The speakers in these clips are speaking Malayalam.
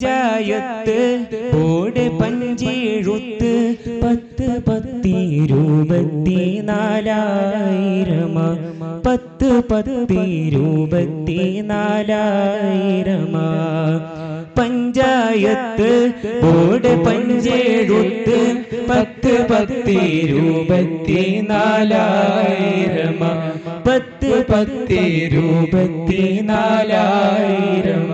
പഞ്ചായത്ത് ബോർഡ് പഞ്ചെഴുത്ത് 10,10,24,000 10,10,24,000 പഞ്ചായത്ത് ബോർഡ് പഞ്ചെഴുത്ത് 10,10,24,000 10,10,24,000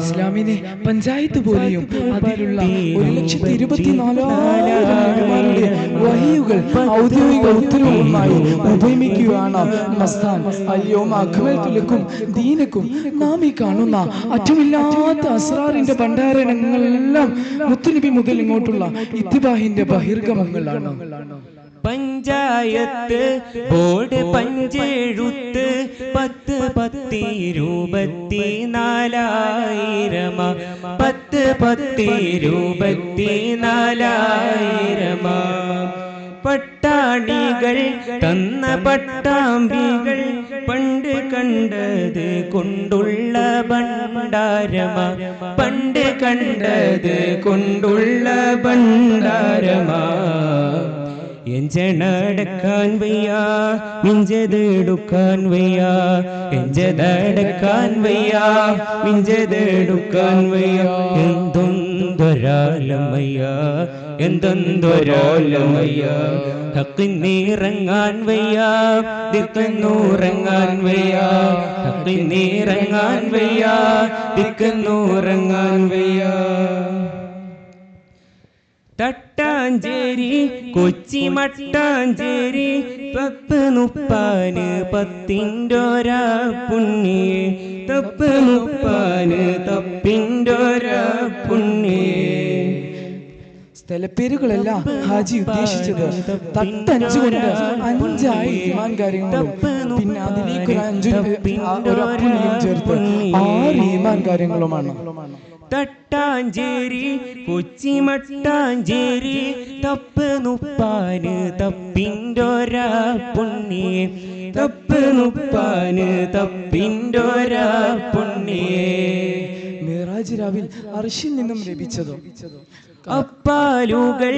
ഇസ്ലാമിനെ പഞ്ചായത്ത് പോലെയും അതിലുള്ള 1,24,000 വഹിയുകൾ ഔദ്യോഗിക ഉത്തരവുമായി ഉപയോഗിക്കുകയാണ് മസ്താൻ. അൽയൗമ അക്മൽതു ലക്കും ദീനക്കും. നാം ഈ കാണുന്ന അറ്റമില്ലാത്ത അസ്റാറിന്റെ ഭണ്ഡാരങ്ങളെല്ലാം മുത്തുനബി മുതൽ ഇങ്ങോട്ടുള്ള ഇത്തിബാഹിന്റെ ബഹിർഗമങ്ങളാണ്. പഞ്ചായത്ത് ബോർഡ് പഞ്ചെഴുത്ത് 10,10,24,000 10,10,24,000 പട്ടാണികൾ തന്ന പട്ടാമ്പികൾ പണ്ട് കണ്ടത് കൊണ്ടുള്ള ഭണ്ഡാരമ പണ്ട് കണ്ടത് കൊണ്ടുള്ള ഭണ്ഡാരമ എഞ്ചടക്കാൻ വയ്യ മിഞ്ചതെടുക്കാൻ വയ്യ എഞ്ചതടക്കാൻ വയ്യ മിഞ്ചതെടുക്കാൻ വയ്യ എന്തൊരാലമയ്യ എന്തൊരാലമയ്യ ഹക്കിന്നിറങ്ങാൻ വയ്യ ദിക്കന്നൂറങ്ങാൻ വയ്യ ഹക്കിന്നിറങ്ങാൻ വയ്യ ദിക്കന്നൂറങ്ങാൻ വയ്യ തട്ടാഞ്ചേരി കൊച്ചി മട്ടാഞ്ചേരി 10,30 10-ൊരാ പുണ്യേ 10-30 10-ൊരാ പുണ്യേ. സ്ഥലപ്പേരുകളല്ല ഹാജി ഉദ്ദേശിച്ചത്. തട്ടഞ്ച് കൊണ്ട് 5 ഈമാൻ കാര്യങ്ങളും പിന്നെ അതിലേക്ക് ഒരു അപ്പുണ്യം ചേർത്ത് 6 ഈമാൻ കാര്യങ്ങളുമാണ്. തട്ടാഞ്ചേരി കൊച്ചി മട്ടാഞ്ചേരി 10-30 10-ൊരാ പുണ്യേ 10-30 10-ൊരാ പുണ്യേ. മിറാജ് രാവിൽ അർശിൽ നിന്നും ലഭിച്ചതോ അപ്പാലുകൾ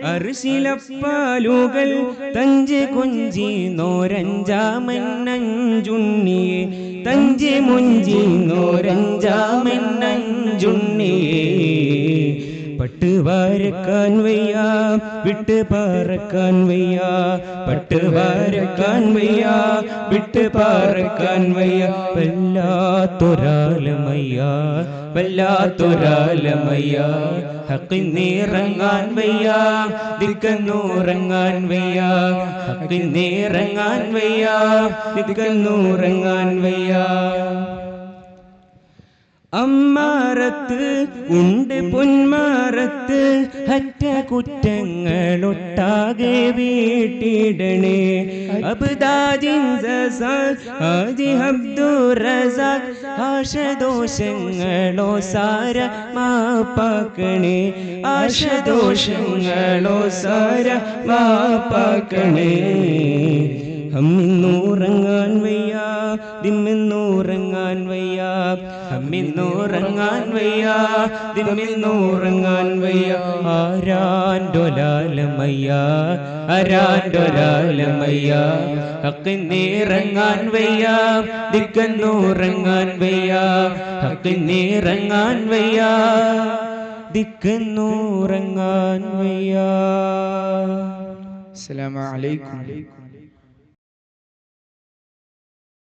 അർശിലപ്പാലുകൾ തഞ്ച് കൊഞ്ചി നോരഞ്ചാമന്നഞ്ചുണ്ണിയെ തഞ്ച് മുഞ്ചി നോരഞ്ചാമന്നഞ്ചുണ്ണിയെ പട്ട് വാരക്കാൻ വയ്യ വിട്ട് പാറക്കാൻ വയ്യ പട്ട് വാരക്കാൻ വയ്യ വിട്ട് പാറക്കാൻ വയ്യ വല്ലാത്തൊരാലമയ്യ വല്ലാത്തൊരാലമയ്യ ഹക്കിന്നിറങ്ങാൻ വയ്യ ദിക്കന്നൂറങ്ങാൻ വയ്യ ഹക്കിന്നിറങ്ങാൻ വയ്യ ദിക്കന്നൂറങ്ങാൻ വയ്യ. അമ്മാറത്ത് ഉണ്ട് പൊന്മാറത്ത് ഹറ്റ കുറ്റങ്ങളൊട്ടാകെ വീട്ടിടണേ അബ്ദാജിൻ ഹാജി അബ്ദുറസാഖ് ആശദോഷങ്ങളോ സാര മാപ്പാക്കണേ ആശദോഷങ്ങളോ സാര മാപ്പാക്കണേ. ഹമ്മിന്നൂറങ്ങാൻ വയ്യ ദിമ്മിന്നൂറങ്ങാൻ വയ്യ ഹമ്മിന്നൂറങ്ങാൻ വയ്യ ദിമ്മിന്നൂറങ്ങാൻ വയ്യ ആരാൻഡൊലാലമയ്യ ആരാൻഡൊലാലമയ്യ ഹക്കിന്നിറങ്ങാൻ വയ്യ ദിക്കന്നൂറങ്ങാൻ വയ്യ ഹക്കിന്നിറങ്ങാൻ വയ്യ ദിക്കന്നൂറങ്ങാൻ വയ്യ. അസ്സലാമു അലൈക്കും.